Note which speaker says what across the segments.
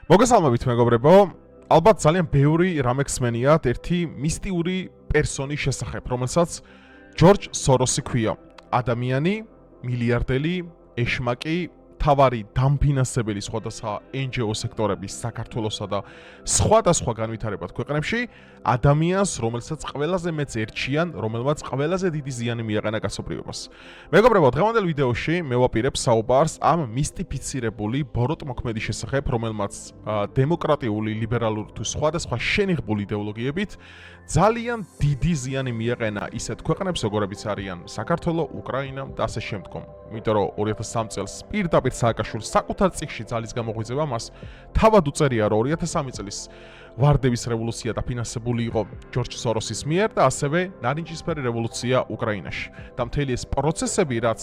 Speaker 1: მოგესალმებით მეგობრებო, ალბათ ძალიან ბევრი რამე გსმენიათ ერთი მისტიური პერსონის შესახებ, რომელსაც ჯორჯ სოროსი ქვია. ადამიანი, მილიარდელი, ეშმაკი, თავარი დამფინანსებელი სხვადასხვა NGO სექტორების საქართველოსა და სხვადასხვა განვითარებად ქვეყნებში ადამიანს, რომელსაც ყველაზე მეც ერჩიან, რომელმაც ყველაზე დიდი ზიანი მიაყენა კაცობრიობას. მეგობრებო, დღევანდელ ვიდეოში მე ვაპირებ საუბარს ამ მისტიფიცირებული ბოროტმოქმედის შესახებ, რომელმაც დემოკრატიული, ლიბერალური თუ სხვადასხვა შენიღბული იდეოლოგიებით ძალიან დიდი ზიანი მიაყენა ისეთ ქვეყნებს, როგორებიც არიან საქართველო, უკრაინა და ასე შემდგომ. იმიტომ რომ 2003 წელს პირდაპირ სააკაშვილის საკუთარ წიგნში ძალის გამოღვიძება მას თავად უწერია, რომ 2003 წლის ვარდების რევოლუცია დაფინანსებული იყო ჯორჯ სოროსის მიერ და ასევე ნარინჯისფერი რევოლუცია უკრაინაში. და მთელი ეს პროცესები, რაც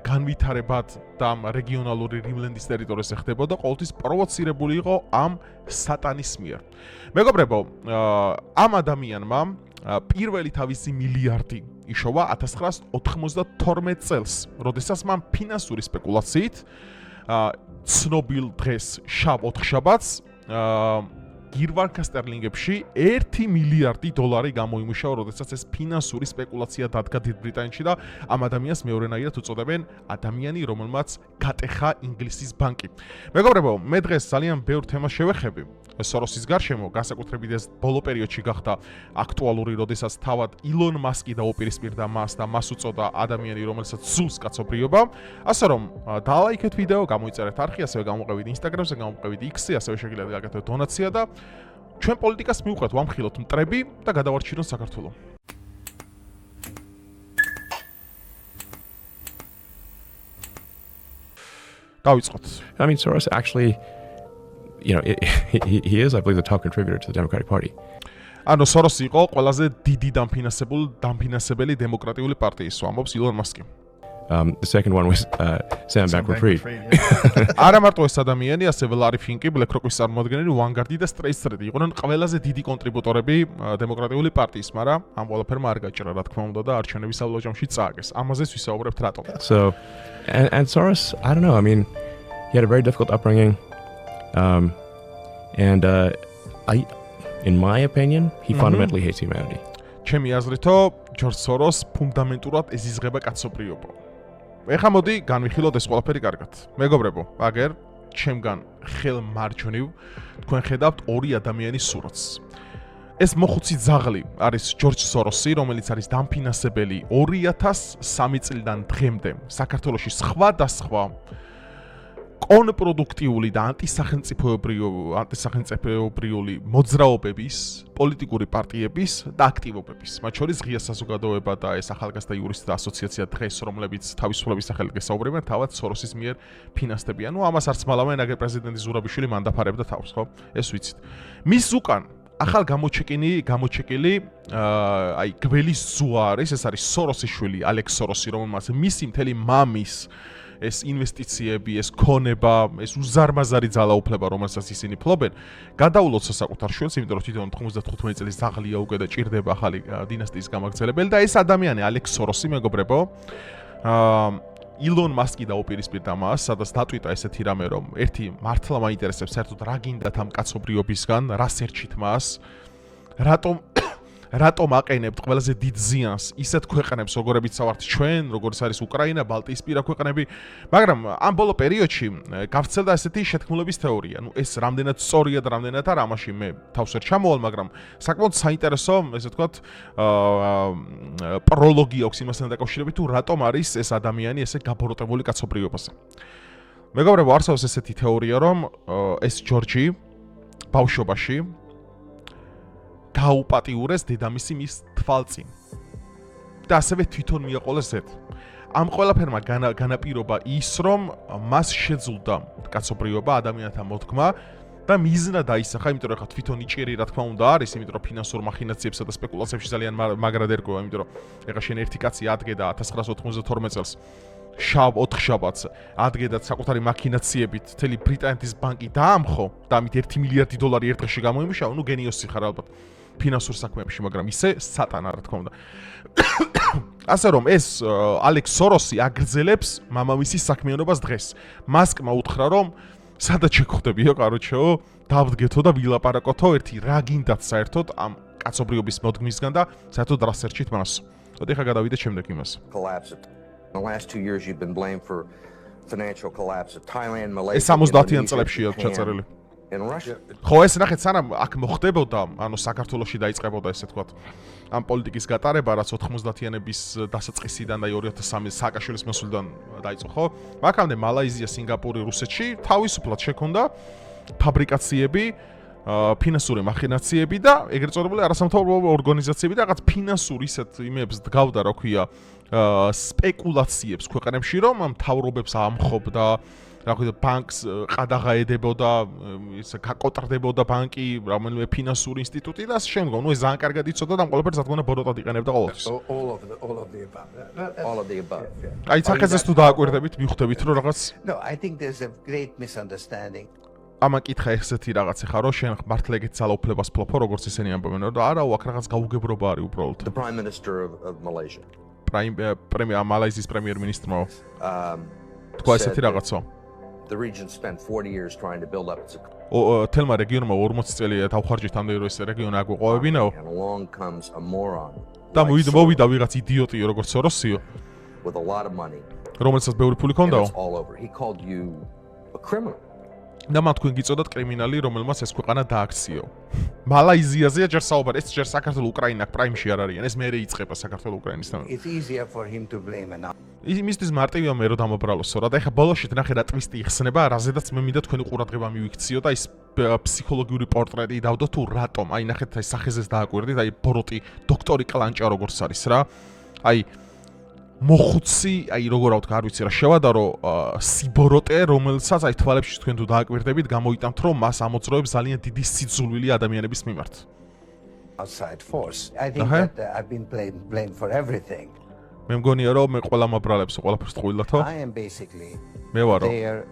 Speaker 1: განვითარებად და რეგიონალური რიმლენდის ტერიტორიაზე ხდებოდა, ყოველთვის პროვოცირებული იყო ამ სატანის მიერ. მეგობრებო, ამ ადამიანმა პირველი თავისი მილიარდი იშოვა 1992 წელს, როდესაც მან ფინანსური სპეკულაციით ცნობილ დღეს შაბ ოთხშაბათს გირვანკა სტერლინგებში 1 მილიარდი დოლარი გამოიმუშავა, როდესაც ეს ფინანსური სპეკულაცია დადგა დიდ ბრიტანეთში და ამ ადამიანს მეორენაირად უწოდებენ ადამიანი, რომელმაც გატეხა ინგლისის ბანკი. მეგობრებო, მე დღეს ძალიან ბევრ თემას შევეხები. სოროსის გარშემო, განსაკუთრებით ეს ბოლო პერიოდში გახდა აქტუალური, როდესაც თავად ილონ მასკი დაუპირისპირდა მას და მას უწოდა ადამიანი, რომელსაც სულს კაცობრიობა. ასე რომ, დალაიქეთ ვიდეო, გამოიწერეთ არხი, ასევე გამოყევით Instagram-ზე, გამოყევით X-ზე, ასევე შეგიძლიათ გაკეთოთ დონაცია და ჩვენ პოლიტიკას მივყვეთ, ვამხილოთ მტრები და გადავარჩინოთ საქართველო. დავიწყოთ.
Speaker 2: I mean, Soros actually, he is, I believe, the top contributor to the Democratic Party.
Speaker 1: ანუ სოროსი იყო ყველაზე დიდი დამფინანსებელი დემოკრატიული პარტიის, ამბობს ილონ მასკი.
Speaker 2: The second one was Sam Bankman-Fried.
Speaker 1: არა მარტო ეს ადამიანი, ასევე ლარი ფინკი, BlackRock-ის წარმომადგენელი, Vanguard-ი და State Street იყვნენ ყველაზე დიდი კონტრიბუტორები დემოკრატიული პარტიის, მაგრამ ამ ყველაფერმა არ გაჭირა, რა თქმა უნდა და არჩევნების ალოჯამში წააგეს. ამაზეც ვისაუბრებთ რატომ.
Speaker 2: So, and Soros, I don't know, I mean, he had a very difficult upbringing. And in my opinion, he fundamentally hates humanity.
Speaker 1: ჩემი აზრითო, ჯორჯ სოროს ფუნდამენტურად ეზიზღება კაცობრიობა. ეხლა მოდი განვიხილოთ ეს ყველაფერი კარგად. მეგობრებო, აგერ ჩემგან ხელმარჯვნივ თქვენ ხედავთ ორი ადამიანის სურათს. ეს მოხუცი ძაღლი არის ჯორჯ სოროსი, რომელიც არის დამფინანსებელი 2003 წლიდან დღემდე საქართველოში სხვადასხვა კონტროდუქტიული და ანტისახელმწიფოებრიული მოძრაობების, პოლიტიკური პარტიების და აქტივობების, მათ შორის ღია საზოგადოება და ეს ახალგაზრდა იურისტთა ასოციაცია დღეს, რომლებიც თავისუფლების სახელით გესაუბრებენ, თავად სოროსის მიერ ფინანსდებიან. ნუ ამას არც მალავენ, აგერ პრეზიდენტი ზურაბიშვილი მან დაფარებდა თავს, ხო? ეს ვიცით. მის უკან ახალ გამოჩეკილი გველის ზუა არის, ეს არის სოროსის შვილი, ალექს სოროსი, რომელმაც მისი მთელი მამის ეს ინვესტიციები, ეს ქონება, ეს უზარმაზარი ძალაუფლება, რომელსაც ისინი ფლობენ, გადაულოცა საკუთარ შვილს, იმიტომ რომ თვითონ 95 წლის ძაღლია უკვე და ჭირდება ახალი დინასტიის გამაგრძელებელი და ეს ადამიანი, ალექს სოროსი, მეგობრებო, ილონ მასკი დაუპირისპირდა მას, სადაც დატვიტა ესეთი რამე, რომ ერთი მართლა მაინტერესებს საერთოდ რა გინდათ ამ კაცობრიობისგან, რას ერჩით მას, რატომ აყენებთ ყველაზე დიდ ზიანს ისეთ ქვეყნებს, როგორებიც ვართ ჩვენ, როგორც არის უკრაინა, ბალტიისპირა ქვეყნები, მაგრამ ამ ბოლო პერიოდში გავრცელდა ესეთი შეთქმულების თეორია. ნუ ეს რამდენად სწორია და რამდენად არა, ამაში მე თავს ვერ ჩამოვალ, მაგრამ საკმაოდ საინტერესო, ესე ვთქვათ, პროლოგი აქვს იმასთან დაკავშირებით, თუ რატომ არის ეს ადამიანი ესე გაბოროტებული კაცობრიობაზე. მეგობრებო, არსებობს ესეთი თეორია, რომ ეს ჯორჯი ბავშვობაში გაუპატიურეს დედამისი მის თვალწინ და ასევე თვითონ მიაყოლეს ზედ. ამ ყველაფერმა განაპირობა ის, რომ მას შეძლდა კაცობრიობა, ადამიანთა მოდგმა და მიზნა დაისახა, იმიტომ რომ ხა თვითონ იჭირი, რა თქმა უნდა, არის, იმიტომ რომ ფინანსურ მახინაციებსა და სპეკულაციებში ძალიან მაგრად ერკვევა, იმიტომ რომ ეხა შენ ერთი კაცი ადგედა 1992 წელს შაბ ოთხშაბათს ადგედათ საკუთარი მაქინაციებით მთელი ბრიტანეთის ბანკი დაამხო და ამით 1 მილიარდი დოლარი ერთ დღეში გამოიმუშავა, ნუ გენიოსი ხარ ალბათ. ფინანსურ საქმეებში, მაგრამ ისე სატანა, რა თქმა უნდა. ასე რომ ეს ალექს სოროსი აგრძელებს მამამისის საქმიანობას დღეს. მასკმა უთხრა, რომ სადაც შეგხვდებიო, კაროჩეო, დავდგეთო და ვილაპარაკოთო ერთი რა გინდათ საერთოდ ამ კაცობრიობის მოდგმისგან და საერთოდ რა სერჩით მას. ოდე ხა გადავიდეთ შემდეგ იმას.
Speaker 3: The last 2 years you've been blamed for financial collapse of Thailand, Malaysia,
Speaker 1: ეს 70-იან წლებშია ჩაწერილი.
Speaker 3: in Russia.
Speaker 1: ხო ეს ნახეთ სანამ აქ მოხდებოდა, ანუ საქართველოში დაიწყებოდა ესე თქვა ამ პოლიტიკის გატარება, რაც 90-იანების დასაწყისიდან და 2003 სააკაშვილის მოსვლიდან დაიწყო, ხო? მაქამდე მალაიზია, სინგაპური, რუსეთში თავისუფლად შექონდა ფაბრიკაციები, ფინანსური მახინაციები და ეგრეთ წოდებული არასამთავრობო ორგანიზაციები და რაღაც ფინანსური ისეთ იმებს დგავდა, რა ქვია, სპეკულაციებს ქვეყნებში, რომ მთავრობებს ამხობდა, რა ქვია, ბანკს ყადაღაედებოდა, ისე გაკოტრდებოდა ბანკი, რომელიმე ფინანსური ინსტიტუტი და ასე შემდგომ. ნუ ეს ძალიან კარგად იცოდა და ამ ყველაფერს რა თქმა უნდა ბოროტად იყენებდა ყოველთვის.
Speaker 3: All of the above.
Speaker 1: აი, სახეზეს თუ დააკვირდებით, მიხვდებით, რომ რაღაც
Speaker 4: No, I think there's a great misunderstanding.
Speaker 1: ამა კითხა ესეთი რაღაც ხარ, რომ შენ მართლა ეგეთ ძალაუფლებას ფლობო, როგორც ისინი ამბობენ, რომ არაო, აქ რაღაც გაუგებრობა არის უბრალოდ.
Speaker 3: The Prime Minister of Malaysia.
Speaker 1: მალაიზიის პრემიერ-მინისტრმა თქვა ესეთი რაღაცა.
Speaker 3: The region spent 40 years trying to build up its
Speaker 1: თელმა რეგიონმა 40 წელია დავხარჯეთ ამდენი რომ ეს რეგიონი აგვეყოვებინაო
Speaker 3: and along comes a moron
Speaker 1: და მოვიდა ვიღაც იდიოტიო როგორც სოროსიო
Speaker 3: with a lot of money.
Speaker 1: რომელსაც ბევრი ფული
Speaker 3: And
Speaker 1: ჰქონდაო
Speaker 3: it's all over. He called you a criminal.
Speaker 1: და მათ თქვენ გიწოდათ კრიმინალი რომელმაც ეს ქვეყანა დააქციო მალაიზიაზეა ჯერ საუბარი ეს ჯერ საქართველოს უკრაინა პრაიმში არ არიან ეს მერე იწყება საქართველოს უკრაინისთან
Speaker 4: It's easier for him to blame an
Speaker 1: იმისთვის მარტივია მე რომ დამობრალოსო რა და ეხა ბოლოში ნახე რა ტვისტი იხსნება რაზედაც მე მინდა თქვენი ყურადღება მივიქციო და ის ფსიქოლოგიური პორტრეტი დავდო თუ რატომ აი ნახეთ აი სახეზეს დააკვირდით აი ბოროტი დოქტორი კლანჭა როგორც არის რა აი მოხუცი, აი როგორ ავთ არ ვიცი რა შევადარო სიბოროტე, რომელსაც აი თვალებში თქვენ თუ დააკვირდებით, გამოიტანთ რომ მას ამოძროებს ძალიან დიდი სიძულვილი ადამიანების მიმართ.
Speaker 4: outside force. I think that I've been blamed for everything.
Speaker 1: მე მგონია რომ მე ყველა მაბრალებს ყველაფერს ტყუილათო.
Speaker 4: I am basically
Speaker 1: მე ვარო.
Speaker 4: there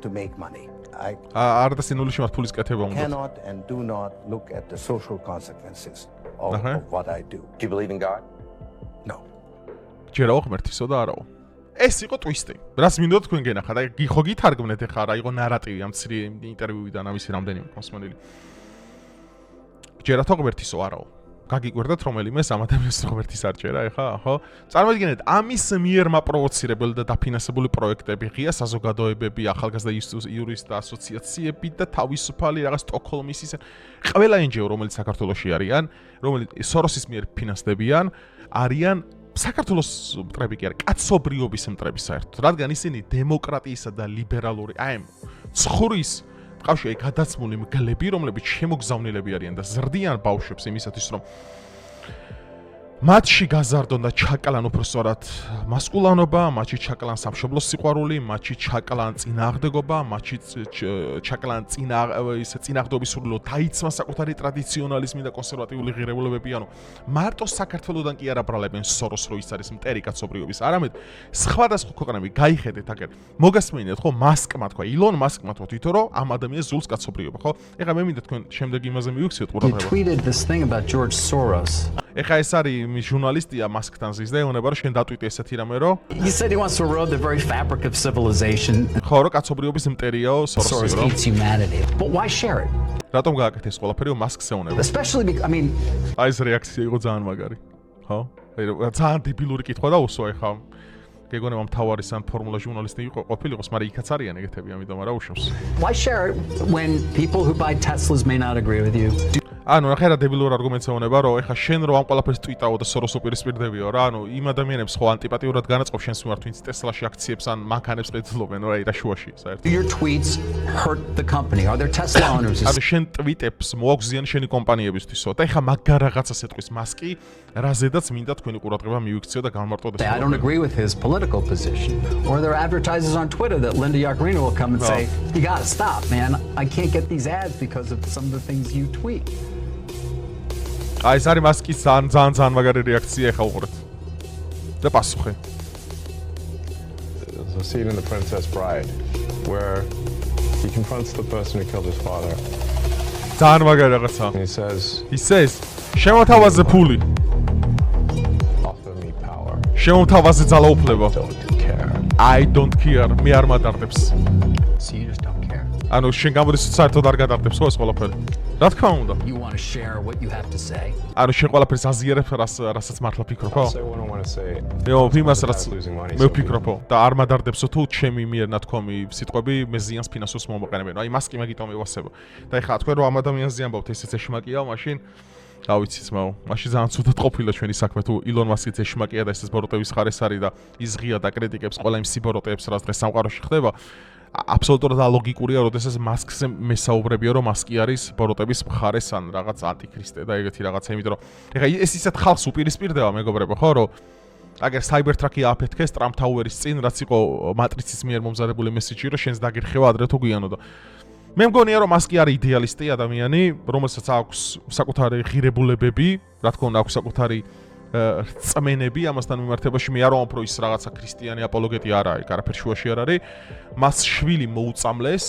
Speaker 4: to make money. I
Speaker 1: არ და სინულში მათ ფულის კეთება უნდა.
Speaker 4: cannot and do not look at the social consequences of what I do.
Speaker 3: Do you believe in God?
Speaker 4: No.
Speaker 1: ჯერაო ღმერთისო და არაო. ეს იყო ტვისტი. რას მინდო თქვენ გენახა და ხო გითარგმნეთ ახლა რა იყო ნარატივი ამ ცრი ინტერვიუიდან ამისი რამდენიმე მოსმენილი. ჯერათო ღმერთისო არაო. გაგიკვირდათ რომელიმე სამადამის ღმერთის არ ჯერა ახლა, ხო? წარმოიდგინეთ, ამის მიერ მაპროვოცირებელი და დაფინანსებული პროექტები, ღია საზოგადოებები, ახალგაზრდა იურისტთა ასოციაციები და თავისუფალი რაღაც სტოკჰოლმის ისე ყველა NGO რომელიც საქართველოში არიან, რომელიც სოროსის მიერ ფინანსდებიან, არიან საქართველოს მტრები კი არა, კაცობრიობის მტრები საერთოდ, რადგან ისინი დემოკრატიისა და ლიბერალური, აი ცხვრის ყავში აი გადაცმული მგლები, რომლებიც შემოგზავნილები არიან და ზრდიან ბავშვებს იმისათვის, რომ მათში გაზარდონ და ჩაკლან უბრალოდ მასკულანობა, მათში ჩაკლან სამშობლოს სიყვარული, მათში ჩაკლან წინააღმდეგობა, მათში ჩაკლან წინააღმდეგობის სურვილო დაიცვა საკუთარი ტრადიციონალიზმი და კონსერვატიული ღირებულებები, ანუ მარტო საქართველოსდან კი არ აბრალებენ სოროს რო ის არის მტერი კაცობრიობის, არამედ სხვადასხვა ქვეყნები გაიხედეთ აგერ. მოგასმენიათ ხო მასკმა თქვა, ილონ მასკმა თქვა თვითონ რომ ამ ადამიანს ზულს კაცობრიობა, ხო? ეხლა მე მინდა თქვენ შემდეგ იმაზე მივიქციოთ ყურადღება.
Speaker 5: He tweeted this thing about George Soros.
Speaker 1: ეხა ეს არის ჟურნალისტია მასკთან ზის და ეუბნება რომ შენ დატვიტე ესეთი რამე რომ
Speaker 5: He said he wants to erode the very fabric of civilization.
Speaker 1: ხო რომ კაცობრიობის მტერიაო
Speaker 5: Soros
Speaker 1: სოროსი რომ
Speaker 5: hates humanity. But why share it?
Speaker 1: რატომ გააკეთე ეს ყველაფერი რომ მასკს ეუბნება
Speaker 5: Especially because, I mean,
Speaker 1: აი ეს რეაქცია იყო ძალიან მაგარი ხო აი ძალიან დებილური კითხვა და უსვა ეხა გეგონება მთავარი სან ფორმულა ჟურნალისტი იყო ყოფილიყოს მაგრამ იქაც არიან ეგეთები ამიტომ არა უშავს
Speaker 5: why share it when people who buy Teslas may not agree with you?
Speaker 1: ანუ რა ხერა დებილურ არგუმენტს ეუბნება რომ ეხა შენ რო ამ ყველაფერს ტვიტაო და სოროს უპირისპირდებიო რა ანუ იმ ადამიანებს ხო ანტიპატიურად განაწყობ შენს მიმართ ვინც ტესლაში აქციებს ან მანქანებს პეცლობენ რა ირა შუაში საერთოდ
Speaker 5: Your tweets hurt the company. Are there Tesla owners?
Speaker 1: ანუ შენ ტვიტებს მოაგვზიან შენი კომპანიებისთვისო და ეხა მაგარ რაღაცას ეთქვის მასკი რაზედაც მინდა თქვენი qurადღება მივიქციო და გამარტოთ ეს
Speaker 5: I don't agree with his political position. Or there are advertisers on Twitter that Linda Yaccarino will come and say, you gotta stop, man. I can't get these ads because of some of the things you tweet.
Speaker 1: აი ეს არის მასკის ძალიან მაგარი რეაქცია ეხა უყურეთ. და პასუხი.
Speaker 6: There's a scene in The Princess Bride where he confronts the person who killed his father.
Speaker 1: ძალიან მაგარი რაღაცა.
Speaker 6: He says,
Speaker 1: შემოთავაზე ფული.
Speaker 6: offer me power.
Speaker 1: შემოთავაზე ძალაუფლება.
Speaker 6: Don't care.
Speaker 1: I don't care. მე არ მადარდებს.
Speaker 5: So you just
Speaker 1: ანუ შენ გამოდის საერთოდ არ გადარდებს ხო ეს ყველაფერი. რა თქმა უნდა.
Speaker 5: You want to share what you have to say?
Speaker 1: ანუ შენ ყველაფერს აზიარებ რასაც მართლა ფიქრობ ხო?
Speaker 6: Say what I want to say.
Speaker 1: იმას რაც
Speaker 6: Losing money.
Speaker 1: მე ვფიქრობ და არ მადარდებსო თუ ჩემი მიერ ნათქვამი სიტყვები მე ზიანს ფინანსურს მომაყენებენ. აი მასკი მაგიტომ მივასება. და ეხლა თქვენ რომ ამ ადამიანს ზიანებთ ესეც ეშმაკია, მაშინ რა ვიცი ძმაო, მაშინ ძალიან ცუდად ყოფილა ჩვენი საქმე თუ ილონ მასკიც ეშმაკია და ესეც ბოროტების ხარეს არის და ის ღია და კრიტიკებს ყველა იმ სიბოროტეებს რაც დღეს სამყაროში ხდება. აბსოლუტურად ალოგიკურია, როდესაც მასკზე მესაუბრებია, რომ მასკი არის ბოროტების მხარეს ან რაღაც ანტიქრისტე და ეგეთი რაღაცა, იმიტომ რომ ეხლა ეს ისეთ ხალხს უპირისპირდება, მეგობრებო, ხო, რომ აგერ Cybertruck-ი აფეთქეს Trump Tower-ის წინ, რაც იყო მატრიცის მიერ მომზადებული მესიჯი, რომ შენს დაგირხევა ადრე თუ გვიანო და მე მგონია, რომ მასკი არის იდეალისტი ადამიანი, რომელსაც აქვს საკუთარი ღირებულებები, რა თქმა უნდა, აქვს საკუთარი წმენები ამასთან მიმართებაში მე არ ვამბობ რომ ის რაღაცა ქრისტიანი აპოლოგეტი არ არის, არაფერ შუაში არ არის. მას შვილი მოუწამლეს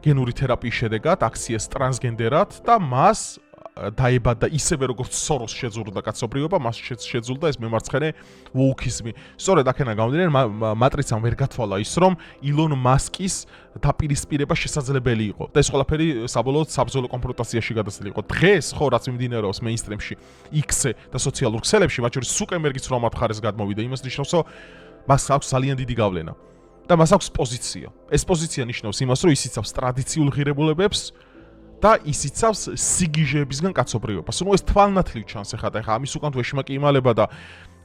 Speaker 1: გენური თერაპიის შედეგად, აქციეს ტრანსგენდერად და მას დაებადა ისევე როგორც სოროს შეძურდა კაცობრიობა, მას შეძულდა ეს მემარცხენე ვოუკიზმი. სწორედ აქედან გამომდინარე მატრიცამ ვერ გათვალა ის რომ ილონ მასკის დაპირისპირება შესაძლებელი იყო და ეს ყველაფერი საბოლოოდ საბრძოლო კონფრონტაციაში გადასული იყო. დღეს ხო რაც მიმდინარეობს მეინსტრიმში, X-ზე და სოციალურ ქსელებში, მათ შორის სუკენბერგიც რომ ამ მხარეს გადმოვიდა, იმას ნიშნავს რომ მას აქვს ძალიან დიდი გავლენა და მას აქვს პოზიცია. ეს პოზიცია ნიშნავს იმას, რომ ის იცავს ტრადიციულ ღირებულებებს და ის იცავს სიგიჟეებისგან კაცობრიობას. ნუ ეს თვალნათლივ ჩანს ახლა და ამის უკან თუ ეშმაკი იმალება და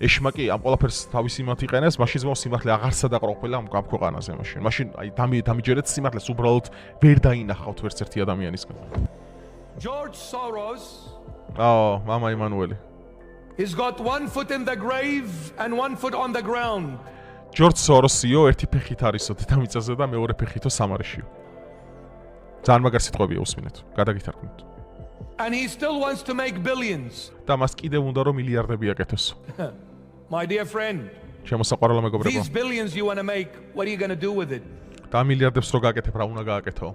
Speaker 1: ეშმაკი ამ ყველაფერს თავის იმათ იყენებს, მაშინ ზმო სიმართლე აღარ სადაყროყველა ამ ქვეყანაზე მაშინ. მაშინ აი დამიჯერეთ სიმართლეს უბრალოდ ვერ დაინახავთ ვერც ერთი ადამიანისგან.
Speaker 7: George Soros
Speaker 1: მამა იმანუელი.
Speaker 7: He's got one foot in the grave and one foot on the ground.
Speaker 1: George Soros-იო ერთი ფეხით არისო დედამიწაზე და მეორე ფეხითო სამარიშიო. ძალიან მაგარ სიტყვებია უსმინეთ, გადაგითარგმნით.
Speaker 7: And he still wants to make billions.
Speaker 1: და მას კიდევ უნდა რომ მილიარდები აკეთოს.
Speaker 7: My dear friend,
Speaker 1: შემოსაყვარლო მეგობრებო.
Speaker 7: these billions you want to make, what are you going to do with it?
Speaker 1: და მილიარდებს რო გააკეთებ, რა უნდა გააკეთო?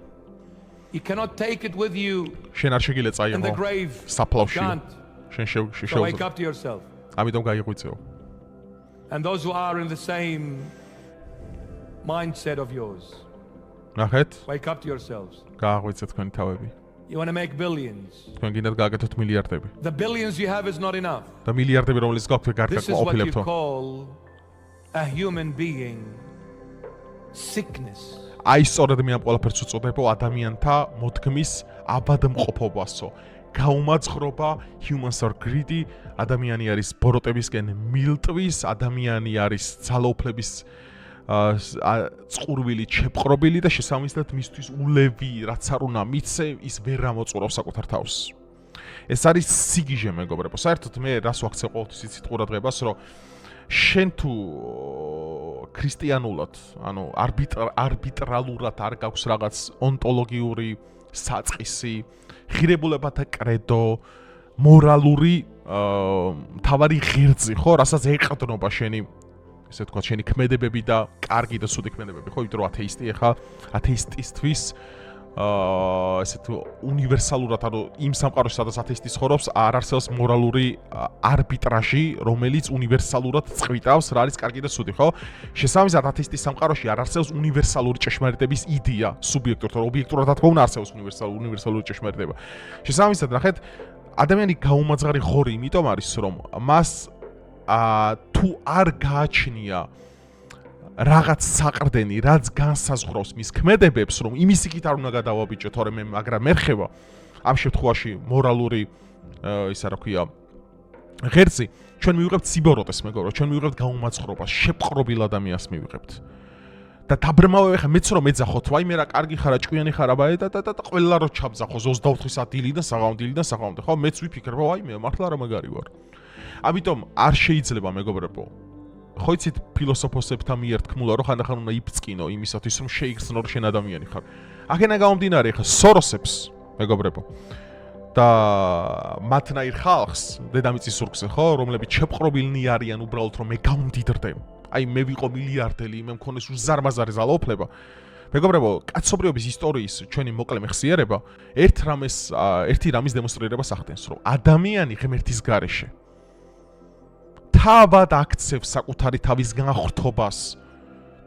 Speaker 7: You cannot take it with you
Speaker 1: შენ არ შეგიძლია
Speaker 7: in the
Speaker 1: წაიღო
Speaker 7: grave.
Speaker 1: საფლავში.
Speaker 7: Can't.
Speaker 1: შენ
Speaker 7: So wake
Speaker 1: შეუძლია.
Speaker 7: up to yourself.
Speaker 1: ამიტომ გაიღვიძეო.
Speaker 7: And those who are in the same mindset of yours,
Speaker 1: ნახეთ,
Speaker 7: wake up to yourselves.
Speaker 1: გააღვიძეთ თქვენი თავები.
Speaker 7: You want to make billions.
Speaker 1: თქვენ გინდათ გააკეთოთ მილიარდები.
Speaker 7: The billions you have is not enough.
Speaker 1: და მილიარდები რომელიც გაქვთ გარდა
Speaker 7: This is what you
Speaker 1: ყოფილებთო.
Speaker 7: call a human being sickness.
Speaker 1: აი სწორედ მე ამ ყველაფერს უწოდებო ადამიანთა მოდგმის აბადმყოფობასო. გაუმაძღრობა, humans are greedy, ადამიანი არის ბოროტებისკენ მილტვის, ადამიანი არის ძალაუფლების წყურვილი, ჩეპყრობილი და შესაბამისად მისთვის ულევი, რაც არ უნდა მიცე, ის ვერ ამოწურავს საკუთარ თავს. ეს არის სიგიჟე მეგობრებო. საერთოდ მე რას ვაქცევ ყოველთვის იცით ყურადღებას, რომ შენ თუ ქრისტიანულად, ანუ არბიტრალურად არ გაქვს რაღაც ონტოლოგიური საწყისი, ღირებულებათა კრედო, მორალური თავარი ღერძი, ხო, რასაც ეყრდნობა შენი ესე თქვა შენი ქმედებები და კარგი და ცუდი ქმედებები, ხო, იმიტომ რომ ათეისტი ახლა ათეისტისთვის ესეთ უნივერსალურად, ანუ იმ სამყაროში, სადაც ათეისტი ცხოვრობს, არ არსებობს მორალური არბიტრაჟი, რომელიც უნივერსალურად წყვიტავს, რა არის კარგი და ცუდი, ხო? შესაბამისად, ათეისტის სამყაროში არ არსებობს უნივერსალური ჭეშმარიტების იდეა, სუბიექტურად, რომ ობიექტურად რა თქმა უნდა არსებობს უნივერსალური ჭეშმარიტება. შესაბამისად, ნახეთ, ადამიანი გაუმაძღარი ღორი იმიტომ არის, რომ მას თუ არ გააჩნია რაღაც საყრდენი, რაც განსაზღვრავს მის ქმედებებს, რომ იმის იქით არ უნდა გადავაბიჭო, თორემ მაგრამ ერხება ამ შემთხვევაში მორალური ისა რა ქვია ღერძი, ჩვენ მივიღებთ სიბოროტეს, მეგობრო, ჩვენ მივიღებთ გაუმაძღრობას, შეპყრობილ ადამიანს მივიღებთ. და დაბრმავე ხა მეც რომ ეძახოთ, ვაი მე რა კარგი ხარა, ჭკვიანი ხარა ბაე და ყველა რო ჩაბძახოს 24 საათი დილიდან საღამომდე, ხო, მეც ვიფიქრებ, ვაი მე მართლა რა მაგარი ვარ. ამიტომ არ შეიძლება მეგობრებო ხო იცით ფილოსოფოსებთან მიერ თქმულა რომ ხანდახან უნდა იბწყინო იმისათვის რომ შეიგრძნო რომ შენ ადამიანი ხარ. აქედან გამომდინარე ხა სოროსებს მეგობრებო და მათნაირ ხალხს დედამიწის ზურგზე ხო რომლებიც შეპყრობილნი არიან უბრალოდ რომ მე გამდიდრდე. აი მე ვიყო მილიარდელი, მე მქონეს უზარმაზარი ძალაუფლება. მეგობრებო, კაცობრიობის ისტორიის ჩვენი მოკლე მეხსიერება ერთი რამის დემონსტრირებას ახდენს, რომ ადამიანი ღმერთის გარეშე თავად აქცევს საკუთარი თავის განხრთობას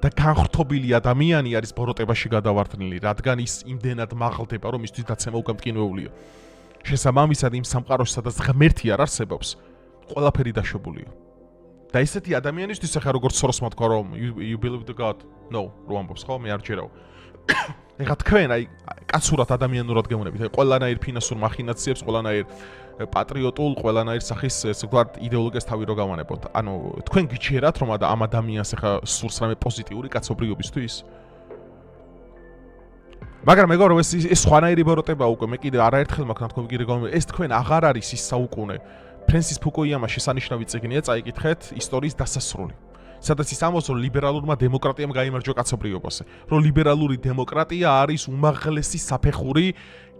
Speaker 1: და განხრთობილი ადამიანი არის ბოროტებაში გადავარდნილი, რადგან ის იმდენად მაღლდება, რომ ისთვის დაცემა უკვე მტკინეულია. შესაბამისად იმ სამყაროში, სადაც ღმერთი არ არსებობს, ყველაფერი დაშვებულია. და ესეთი ადამიანისთვის ახლა როგორც სოროსმა თქვა, რომ you believe the God? No, რო ამბობს, ხო, მე არ ჯერავ. ეხლა თქვენ აი კაცურად ადამიანურად გეუბნებით, აი ყველანაირ ფინანსურ მახინაციებს, ყველანაირ პატრიოტულ, ყველანაირ სახის ესე ვთქვათ იდეოლოგიას თავი რო გავანებოთ. ანუ თქვენ გიჩერათ რომ ამ ადამიანს ახლა სურს რამე პოზიტიური კაცობრიობისთვის? მაგრამ მეგობრებო ეს სხვანაირი ბოროტება უკვე მე კიდე არაერთხელ მაქვს თქვენ კიდე გავიმეორე ეს თქვენ აღარ არის ის საუკუნე ფრენსის ფუკუიამას შესანიშნავი წიგნია წაიკითხეთ ისტორიის დასასრული სადაც ის ამბობს რომ ლიბერალურმა დემოკრატიამ გაიმარჯვა კაცობრიობაზე რომ ლიბერალური დემოკრატია არის უმაღლესი საფეხური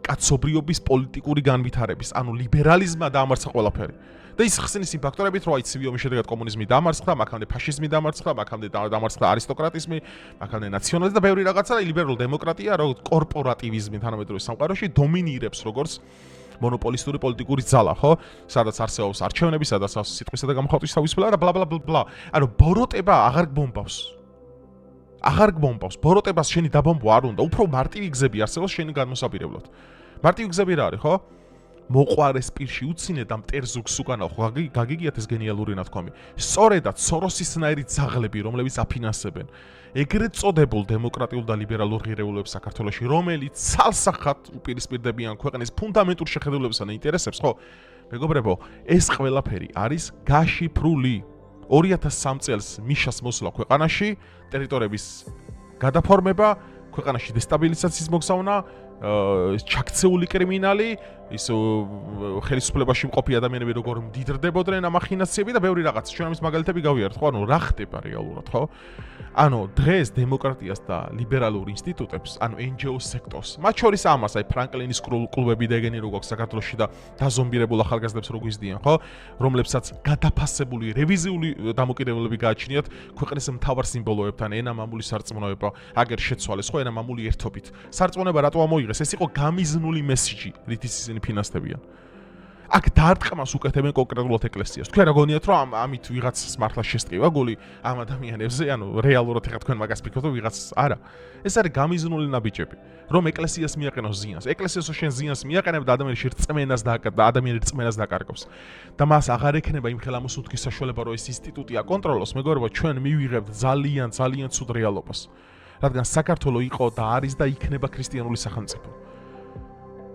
Speaker 1: კაცობრიობის პოლიტიკური განვითარების ანუ ლიბერალიზმმა დაამარცხა ყველაფერი და ის ხსნის იმ ფაქტორებით რომ აი ცივი ომის შედეგად კომუნიზმი დაამარცხა, მაგამდე ფაშიზმი დაამარცხა, მაგამდე დაამარცხა არისტოკრატიზმი, მაგამდე ნაციონალიზმი და ბევრი რაღაცა და ლიბერალური დემოკრატია როგორც კორპორატივიზმი თანამედროვე სამყაროში დომინირებს როგორც მონოპოლისტური პოლიტიკური ძალა, ხო? სადაც არსებობს არჩევნები, სადაც არსებობს სიტყვისა და გამოხატვის თავისუფლება და ბლა ბლა ბლა. ანუ ბოროტება აღარ გბომბავს. აღარ გბომბავს. ბოროტებას შენი დაბომბვა არ უნდა. უფრო მარტივი გზები არსებობს შენი განმოსაპირებლად. მარტივი გზები რა არის, ხო? მოყვარეს პირში უცინე და მტერზუგს უკანა ხო გაგიგიათ ეს გენიალური ნათქვამი. სწორედაც სოროსისნაირი ძაღლები, რომლებიც აფინანსებენ ეგრეთ წოდებულ დემოკრატიულ და ლიბერალურ ღირებულებებს საქართველოში, რომელიც ცალსახად უპირისპირდებიან ქვეყნის ფუნდამენტურ შეხედულებებსა და ინტერესებს, ხო? მეგობრებო, ეს ყველაფერი არის გაშიფრული. 2003 წელს მიშას მოსვლა ქვეყანაში, ტერიტორიების გადაფორმება, ქვეყანაში დესტაბილიზაციის მოგზავნა, ჩაქცეული კრიმინალი, ის ხელისუფლებაში მყოფი ადამიანები როგორ მდიდრდებოდნენ ამ ახინაციები და ბევრი რაღაც. ჩვენ ამის მაგალითები გავიარეთ, ხო? ანუ რა ხდება რეალურად, ხო? ანუ დღეს დემოკრატიას და ლიბერალურ ინსტიტუტებს, ანუ NGO სექტორს, მათ შორის ამას, აი ფრანკლინის კლუბები და ეგენი როგორ საქართველოში და დაზომბირებულ ახალგაზრდებს რო გვიზდიან, ხო? რომლებსაც გადაფასებული რევიზიული დამოკიდებულები გააჩნიათ ქვეყნის მთავარ სიმბოლოებთან, ენა, მამული, სარწმუნოება, აგერ შეცვალეს, ხო, ენა, მამული ერთობით. სარწმუნება რატო ამოიღეს? ეს იყო გამიზნული მესიჯი, რითიც ისინი ფინანსდებიან. აქ დარტყმას უკეთებენ კონკრეტულად ეკლესიას. თქვენ რა გონიათ რომ ამით ვიღაცას მართლა შესწივა გული ამ ადამიანებზე, ანუ რეალურად ეხა თქვენ მაგას ფიქრობთ რომ ვიღაცას არა. ეს არის გამიზნული ნაბიჯები, რომ ეკლესიას მიაყენოს ზიანს. ეკლესიას შენ ზიანს მიაყენებ და ადამიანში რწმენას და ადამიანი რწმენას დაკარგავს. და მას აღარ ექნება იმ ხელამოსუნთქის საშუალება რომ ეს ინსტიტუტი აკონტროლოს. მეგობრებო, ჩვენ მივიღებთ ძალიან ცუდ რეალობას. რადგან საქართველო იყო და არის და იქნება ქრისტიანული სახელმწიფო.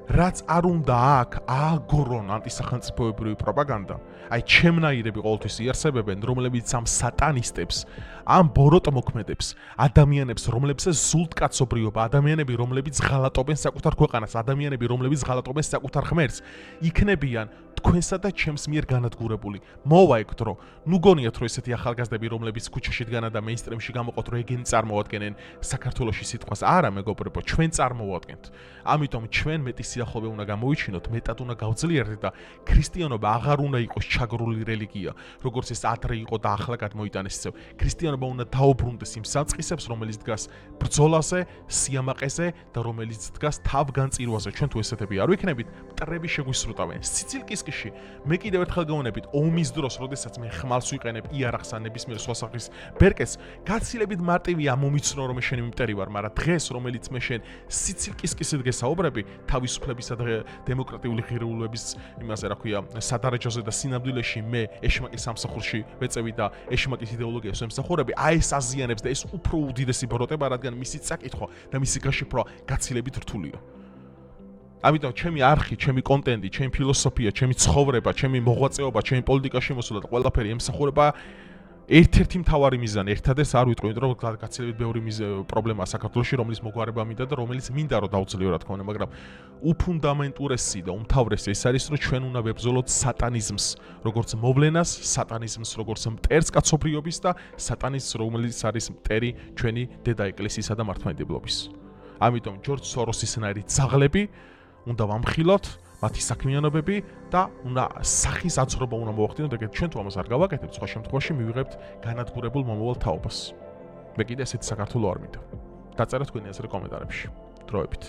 Speaker 1: რაც არ უნდა აქ ააგორონ ანტისახელმწიფოებრივი პროპაგანდა. აი ჩემნაირები ყოველთვის იარსებებენ, რომლებიც ამ სატანისტებს, ამ ბოროტმოქმედებს, ადამიანებს, რომლებსაც სულთ კაცობრიობა, ადამიანები, რომლებიც ღალატობენ საკუთარ ქვეყანას, ადამიანები, რომლებიც ღალატობენ საკუთარ ღმერთს, იქნებიან თქვენსა და ჩემს მიერ განადგურებული. მოვაიგდ რომ ნუ გონიათ რომ ესეთი ახალგაზრდები, რომლებიც ქუჩაში დგანან და მეინსტრიმში გამოყოთ, რომ ეგენი წარმოადგენენ საქართველოში სიტყვას. არა, მეგობრებო, ჩვენ წარმოვადგენთ. ამიტომ ჩვენ მეტი სიახლოვე უნდა გამოვიჩინოთ, მეტად უნდა გავძლიერდეთ და ქრისტიანობა აღარ უნდა იყოს ჩაგრული რელიგია, როგორც ეს ადრე იყო და ახლა გადმოიტანეს ისევ. ქრისტიანობა უნდა დაუბრუნდეს იმ საწყისებს, რომელიც დგას ბრძოლაზე, სიამაყეზე და რომელიც დგას თავგანწირვაზე. ჩვენ თუ ესეთები არ ვიქნებით, მტრები შეგვისრუტავენ. სიცილკისკიში მე კიდევ ერთხელ გავუნებით, ომის დროს, როდესაც მე ხმალს ვიყენებ იარაღს ან ნებისმიერ სხვა სახის ბერკეთს, გაცილებით მარტივია მომიცნო რომ შენი მტერი ვარ, მაგრამ დღეს რომელიც მე შენ სიცილკისკისით გესაუბრები, თავისუფლებისა და დემოკრატიული ღირებულების იმაზე რა ქვია, სადარაჯოზე და სინამდვილეში მე ეშმაკის სამსახურში ვეწევი და ეშმაკის იდეოლოგიას ვემსახურები, აი ეს აზიანებს და ეს უფრო უდიდესი ბოროტება, რადგან მისი წაკითხვა და მისი გაშიფრვა გაცილებით რთულია. ამიტომ ჩემი არხი, ჩემი კონტენტი, ჩემი ფილოსოფია, ჩემი ცხოვრება, ჩემი მოღვაწეობა, ჩემი პოლიტიკაში მოსვლა და ყველაფერი ემსახურება ერთ-ერთი მთავარი მიზანი, ერთადერთს არ ვიტყვი, რომ გაცილებით ბევრი პრობლემაა საქართველოში, რომლის მოგვარება მინდა და რომელიც მინდა რომ დავძლიო რა თქმა უნდა, მაგრამ უფუნდამენტურესი და უმთავრესი ეს არის, რომ ჩვენ უნდა ვებრძოლოთ სატანიზმს, როგორც მოვლენას, სატანიზმს, როგორც მტერს კაცობრიობის და სატანიზმს, რომელიც არის მტერი ჩვენი დედა ეკლესიისა და მართლმადიდებლობის. ამიტომ ჯორჯ სოროსისნაირი ძაღლები უნდა ვამხილოთ მათი საქმიანობები და უნდა სახის აცრობა უნდა მოვახდინოთ, ეგეთ ჩვენ თუ ამას არ გავაკეთებთ, სხვა შემთხვევაში მივიღებთ განადგურებულ მომავალ თაობას. მე კიდე ესეთი საქართველო არ მინდა. დაწერეთ თქვენი აზრი კომენტარებში. დროებით.